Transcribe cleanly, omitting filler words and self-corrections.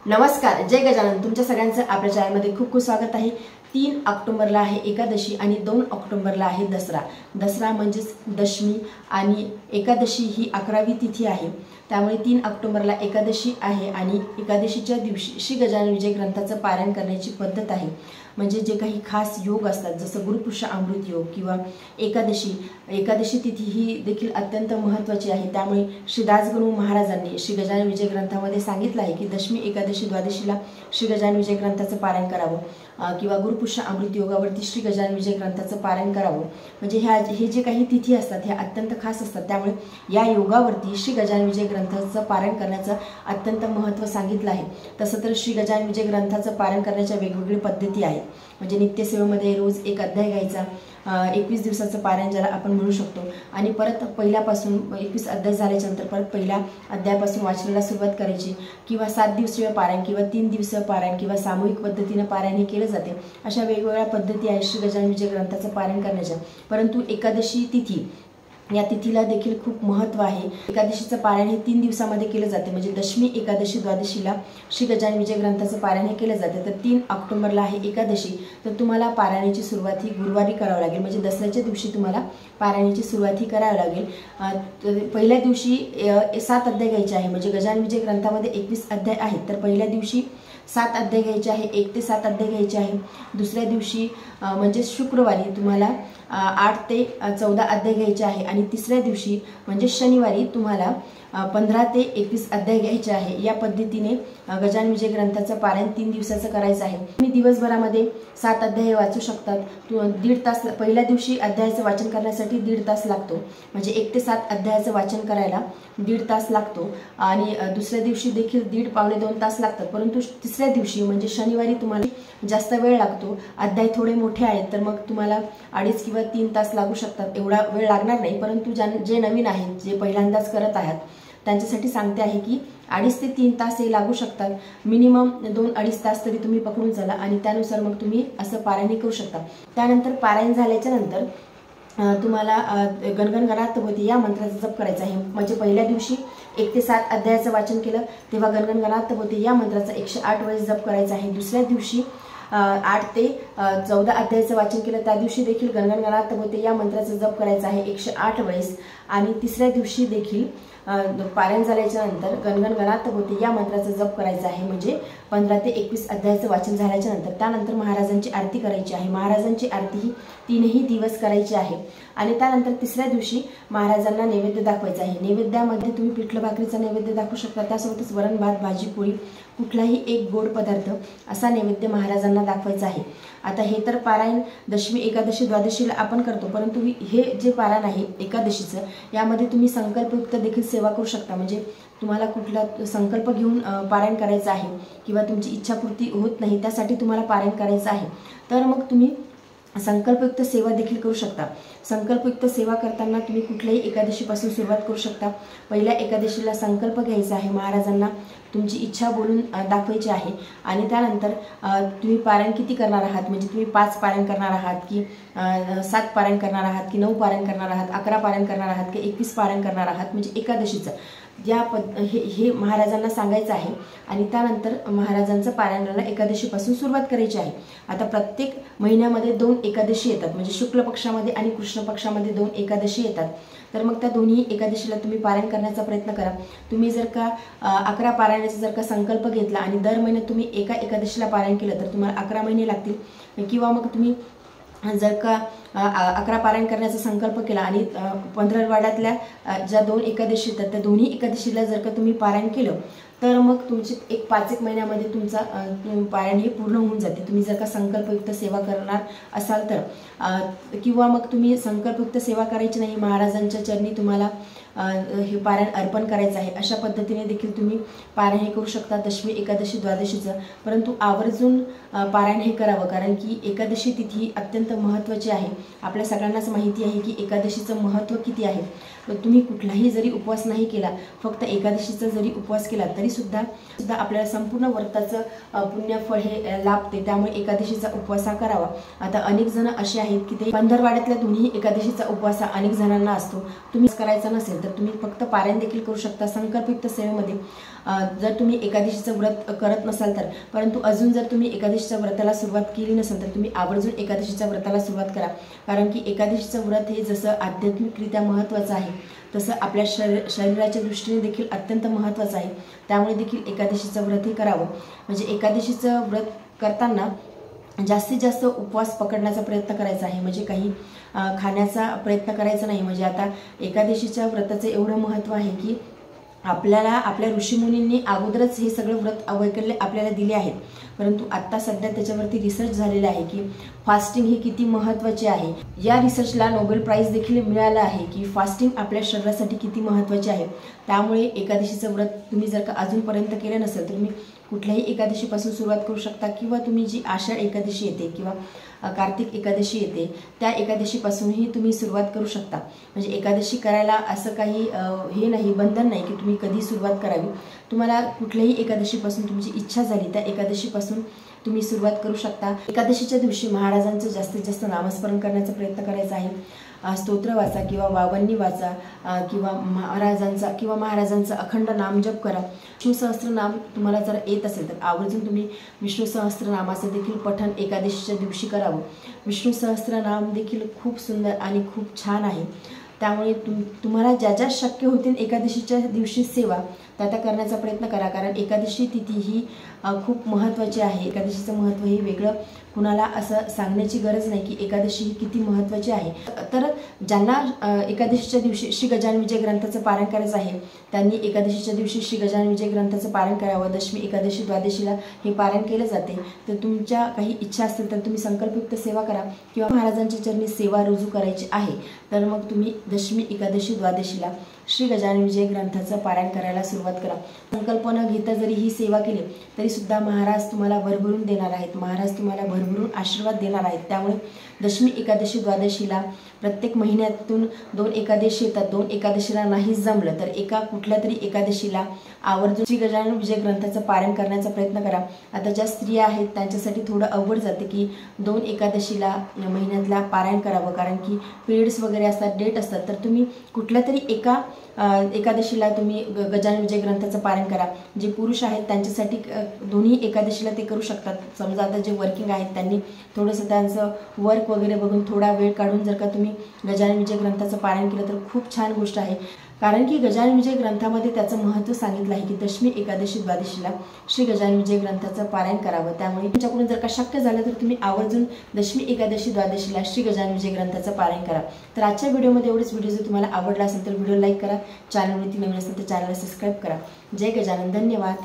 नमस्कार, जय गजानन। तुमच्या सगळ्यांचं आपल्या चॅनलमध्ये खूप खूप स्वागत आहे। 3 ऑक्टोबरला आहे एकादशी आणि 2 ऑक्टोबरला आहे दसरा। दसरा म्हणजेच दशमी आणि एकादशी ही 11वी तिथी आहे। त्यामुळे 3 ऑक्टोबरला एकादशी आहे आणि एकादशीच्या दिवशी श्री गजानन विजय ग्रंथाचं पारायण करण्याची पद्धत आहे। म्हणजे जे काही खास योग असतात जसं गुरुपुष्य अमृत योग किंवा एकादशी तिथी ही देखील अत्यंत महत्त्वाची आहे। त्यामुळे श्री दासगणू महाराजांनी श्री गजानन विजय ग्रंथामध्ये सांगितलं आहे की दशमी एकादशी द्वादशीला श्री गजानन विजय ग्रंथाचं पारायण करावं किंवा गुरुपुष्य अमृत योगावरती श्री गजानन विजय ग्रंथाचं पारायण करावं। म्हणजे हे जे काही तिथी असतात ह्या अत्यंत खास असतात। त्यामुळे या योगावरती श्री गजानन विजय ग्रंथाचं पारायण करण्याचं अत्यंत महत्त्व सांगितलं आहे। तसं तर श्री गजानन विजय ग्रंथाचं पारायण करण्याच्या वेगवेगळ्या पद्धती आहेत। म्हणजे नित्यसेवेमध्ये रोज एक अध्याय घ्यायचा, 21 दिवसाचं पारायण ज्याला आपण म्हणू शकतो आणि परत पहिल्यापासून 21 अध्याय झाल्यानंतर परत पहिल्या अध्यायापासून वाचनाला सुरुवात करायची किंवा 7 दिवसीय पारायण किंवा 3 दिवसीय पारायण किंवा सामूहिक पद्धतीने पारायण हे केले जाते। अशा वेगवेगळ्या पद्धती आहेत श्री गजानन विजय ग्रंथाचं पारायण करण्याच्या। परंतु एकादशी तिथी या तिथीला देखील खूप महत्त्व आहे। एकादशीचं पारायण हे 3 दिवसामध्ये केले जाते। म्हणजे दशमी एकादशी द्वादशीला श्री गजानन विजय ग्रंथाचं पारायण हे केले जाते। तर 3 ऑक्टोबरला आहे एकादशी, तर तुम्हाला पारायणाची सुरुवात ही गुरुवारी करावी लागेल। म्हणजे दसऱ्याच्या दिवशी तुम्हाला पारायणाची सुरुवात ही करावी लागेल। पहिल्या दिवशी 7 अध्याय घ्यायचे आहे। म्हणजे गजानन विजय ग्रंथामध्ये 21 अध्याय आहेत, तर पहिल्या दिवशी 7 अध्याय घ्यायचे आहे, 1 ते 7 अध्याय घ्यायचे आहे। दुसऱ्या दिवशी म्हणजे शुक्रवारी तुम्हाला 8 ते 14 अध्याय घ्यायचे आहे आणि तिसऱ्या दिवशी म्हणजे शनिवारी तुम्हाला 15 ते 21 अध्याय घ्यायचे आहे। या पद्धतीने गजानन विजय ग्रंथाचं पारायण 3 दिवसाचं करायचं आहे। तुम्ही दिवसभरामध्ये 7 अध्याय वाचू शकतात। 1.5 तास पहिल्या दिवशी अध्यायाचं वाचन करण्यासाठी 1.5 तास लागतो। म्हणजे 1 ते 7 अध्यायाचं वाचन करायला 1.5 तास लागतो आणि दुसऱ्या दिवशी देखील 1.5 पावणे 2 तास लागतात। परंतु तिसऱ्या दिवशी म्हणजे शनिवारी तुम्हाला जास्त वेळ लागतो। अध्याय थोडे मोठे आहेत तर मग तुम्हाला 2.5 किंवा 3 तास लागू शकतात। एवढा वेळ लागणार नाही, परंतु जे नवीन आहेत, जे पहिल्यांदाच करत आहात त्यांच्यासाठी सांगते आहे की 2.5 ते 3 तास हे लागू शकतात। मिनिमम 2-2.5 तास तरी तुम्ही पकडून चला आणि त्यानुसार मग तुम्ही असं पारायण करू शकता। त्यानंतर पारायण झाल्याच्या नंतर तुम्हाला गणगण गणातभोवती या मंत्राचा जप करायचा आहे। म्हणजे पहिल्या दिवशी 1 ते 7 अध्यायाचं वाचन केलं तेव्हा गणगण गणातभोवती या मंत्राचा 108 वेळेस जप करायचा आहे। दुसऱ्या दिवशी 8 ते 14 अध्यायाचं वाचन केलं त्या दिवशी देखील गणगण गणातभोवती या मंत्राचा जप करायचा आहे 108 वेळेस आणि तिसऱ्या दिवशी देखील पारायण झाल्याच्या नंतर गणगण गणातभोवती या मंत्राचा जप करायचा आहे। म्हणजे 15 ते 21 अध्यायाचं वाचन झाल्याच्या नंतर त्यानंतर महाराजांची आरती करायची आहे। महाराजांची आरती ही 3ही दिवस करायची आहे आणि त्यानंतर तिसऱ्या दिवशी महाराजांना नैवेद्य दाखवायचा आहे। नैवेद्यामध्ये तुम्ही पिठलं भाकरीचा नैवेद्य दाखवू शकता, त्यासोबतच वरण भात भाजी पोळी कुठलाही एक गोड पदार्थ असा नैवेद्य महाराजांना दाखवायचा आहे। आता हे तर पारायण दशमी एकादशी द्वादशीला आपण करतो, परंतु हे जे पारायण आहे एकादशीचं यामध्ये तुम्ही संकल्पयुक्त देखील सेवा करू शकता। म्हणजे तुम्हाला कुठला संकल्प घेऊन पारायण करायचं आहे किंवा तुमची इच्छापूर्ती होत नाही त्यासाठी तुम्हाला पारायण करायचं आहे, तर मग तुम्ही संकल्पयुक्त सेवा देखील करू शकता। संकल्पयुक्त सेवा करताना तुम्ही कुठल्याही एकादशीपासून सुरुवात करू शकता। पहिल्या एकादशीला संकल्प घ्यायचा आहे, महाराजांना तुमची इच्छा बोलून दाखवायची आहे आणि त्यानंतर तुम्ही पारायण किती करणार आहात, म्हणजे तुम्ही 5 पारायण करणार आहात की 7 पारायण करणार आहात की 9 पारायण करणार आहात, 11 पारायण करणार आहात की 21 पारायण करणार आहात, म्हणजे एकादशीचं हे महाराजांना सांगायचं आहे आणि त्यानंतर महाराजांचं पारायणाला एकादशीपासून सुरुवात करायची आहे। आता प्रत्येक महिन्यामध्ये 2 एकादशी येतात, म्हणजे शुक्ल पक्षामध्ये आणि कृष्ण पक्षामध्ये 2 एकादशी येतात। तर मग त्या दोन्ही एकादशीला तुम्ही पारायण करण्याचा प्रयत्न करा। तुम्ही जर का 11 पारायणाचा जर का संकल्प घेतला आणि दर महिन्यात तुम्ही एका एकादशीला पारायण केलं तर तुम्हाला 11 महिने लागतील। किंवा मग तुम्ही जर का 11 पारायण करण्याचा संकल्प केला आणि 15वाड्यातल्या ज्या 2 एकादशी येतात त्या दोन्ही एकादशीला जर का तुम्ही पारायण केलं तर मग तुमचे 5-1 महिन्यामध्ये तुमचा पारायण हे पूर्ण होऊन जाते। तुम्ही जर का संकल्पयुक्त सेवा करणार असाल तर किंवा मग तुम्ही संकल्पयुक्त सेवा करायची नाही, महाराजांच्या चरणी तुम्हाला हे पारायण अर्पण करायचं आहे, अशा पद्धतीने देखील तुम्ही पारायण हे करू शकता दशमी एकादशी द्वादशीचं। परंतु आवर्जून पारायण हे करावं, कारण की एकादशी तिथी अत्यंत महत्त्वाची आहे। आपल्या सगळ्यांनाच माहिती आहे की एकादशीचं महत्त्व किती आहे तुम्ही कुठलाही जरी उपवास नाही केला, फक्त एकादशीचा जरी उपवास केला तरी सुद्धा आपल्याला संपूर्ण व्रताचं पुण्यफळ हे लाभते। त्यामुळे एकादशीचा उपवास करावा। आता अनेक जण असे आहेत की ते पंधरवाड्यातल्या दोन्ही एकादशीचा उपवास अनेक जणांना असतो। तुम्ही करायचा नसेल तर तुम्ही फक्त पारायण देखील करू शकता संकल्पयुक्त सेवेमध्ये। जर तुम्ही एकादशीचं व्रत करत नसाल तर, परंतु अजून जर तुम्ही एकादशीच्या व्रताला सुरुवात केली नसेल तर तुम्ही आवर्जून एकादशीच्या व्रताला सुरुवात करा। कारण की एकादशीचं व्रत हे जसं आध्यात्मिकरित्या महत्त्वाचं आहे तसं आपल्या शरीराच्या दृष्टीने देखील अत्यंत महत्त्वाचं आहे। त्यामुळे देखील एकादशीचं व्रत हे करावं। म्हणजे एकादशीचं व्रत करताना जास्तीत जास्त उपवास पकडण्याचा प्रयत्न करायचा आहे। म्हणजे काही खाण्याचा प्रयत्न करायचा नाही। म्हणजे आता एकादशीच्या व्रताचं एवढं महत्त्व आहे की आपल्याला आपल्या ऋषीमुनींनी अगोदरच हे सगळं व्रत वैकल्य आपल्याला दिले आहेत, परंतु आता सध्या त्याच्यावरती रिसर्च झालेला आहे की फास्टिंग ही किती महत्त्वाची आहे। या रिसर्चला नोबेल प्राइज देखील मिळाला आहे की फास्टिंग आपल्या शरीरासाठी किती महत्त्वाची आहे। त्यामुळे एकादशीचं व्रत तुम्ही जर का अजूनपर्यंत केलं नसेल तर तुम्ही कुठल्याही एकादशीपासून सुरुवात करू शकता, किंवा तुम्ही जी आषाढ एकादशी येते किंवा कार्तिक एकादशी येते त्या एकादशीपासूनही तुम्ही सुरुवात करू शकता। म्हणजे एकादशी करायला असं काही हे नाही, बंधन नाही की तुम्ही कधी सुरुवात करावी। तुम्हाला कुठल्याही एकादशीपासून तुमची इच्छा झाली त्या एकादशीपासून तुम्ही सुरुवात करू शकता। एकादशीच्या दिवशी महाराजांचं जास्तीत जास्त नामस्मरण करण्याचा प्रयत्न करायचा आहे। स्तोत्र वाचा किंवा वावन्नी वाचा किंवा महाराजांचा अखंड नामजप करा। विष्णू सहस्त्रनाम तुम्हाला जर येत असेल तर आवर्जून तुम्ही विष्णू सहस्त्रनामाचं देखील पठण एकादशीच्या दिवशी करावं। विष्णू सहस्त्रनाम देखील खूप सुंदर आणि खूप छान आहे। त्यामुळे तुम्हाला ज्या ज्या शक्य होतील एकादशीच्या दिवशी सेवा त्या करण्याचा प्रयत्न करा। कारण एकादशी तिथी ही खूप महत्त्वाची आहे। एकादशीचं महत्त्व हे वेगळं कुणाला असं सांगण्याची गरज नाही की एकादशी ही किती महत्त्वाची आहे। तर ज्यांना एकादशीच्या दिवशी श्री गजानन विजय ग्रंथाचं पारायण करायचं आहे त्यांनी एकादशीच्या दिवशी श्री गजानन विजय ग्रंथाचं पारायण करावं। दशमी एकादशी द्वादशीला हे पारायण केलं जाते। तर तुमच्या काही इच्छा असतील तर तुम्ही संकल्पयुक्त सेवा करा किंवा महाराजांच्या चरणी सेवा रुजू करायची आहे तर मग तुम्ही दशमी एकादशी द्वादशीला श्री गजानन विजय ग्रंथाचं पारायण करायला सुरुवात करा। संकल्पना घेता जरी ही सेवा केली तरी सुद्धा महाराज तुम्हाला भरभरून देणार आहेत। महाराज तुम्हाला भरभरून आशीर्वाद देणार आहेत। त्यामुळे दशमी एकादशी द्वादशीला प्रत्येक महिन्यातून 2 एकादशी येतात। 2 एकादशीला नाही जमलं तर एका कुठल्या तरी एकादशीला आवर्जून श्री गजानन विजय ग्रंथाचं पारायण करण्याचा प्रयत्न करा। आता ज्या स्त्रिया आहेत त्यांच्यासाठी थोडं अवघड जाते की 2 एकादशीला महिन्यातला पारायण करावं, कारण की पिरियड्स वगैरे असतात, डेट असतात। तर तुम्ही कुठल्या तरी एका एकादशीला तुम्ही गजानन विजय ग्रंथाचं पारायण करा। जे पुरुष आहेत त्यांच्यासाठी दोन्ही एकादशीला ते करू शकतात। समजा आता जे वर्किंग आहेत त्यांनी थोडंसं त्यांचं वर्क वगैरे बघून थोडा वेळ काढून जर का तुम्ही गजानन विजय ग्रंथाचं पारायण केलं तर खूप छान गोष्ट आहे। कारण की गजानन विजय ग्रंथामध्ये त्याचं महत्त्व सांगितलं आहे की दशमी एकादशी द्वादशीला श्री गजानन विजय ग्रंथाचं पारायण करावं। त्यामुळे तुमच्याकडून जर का शक्य झालं तर तुम्ही आवर्जून दशमी एकादशी द्वादशीला श्री गजानन विजय ग्रंथाचं पारायण करा। तर आजच्या व्हिडिओमध्ये एवढेच। व्हिडिओ जर तुम्हाला आवडला असेल तर व्हिडिओ लाईक करा, चॅनलवरती नवीन असेल तर चॅनलला सबस्क्राईब करा। जय गजानन, धन्यवाद।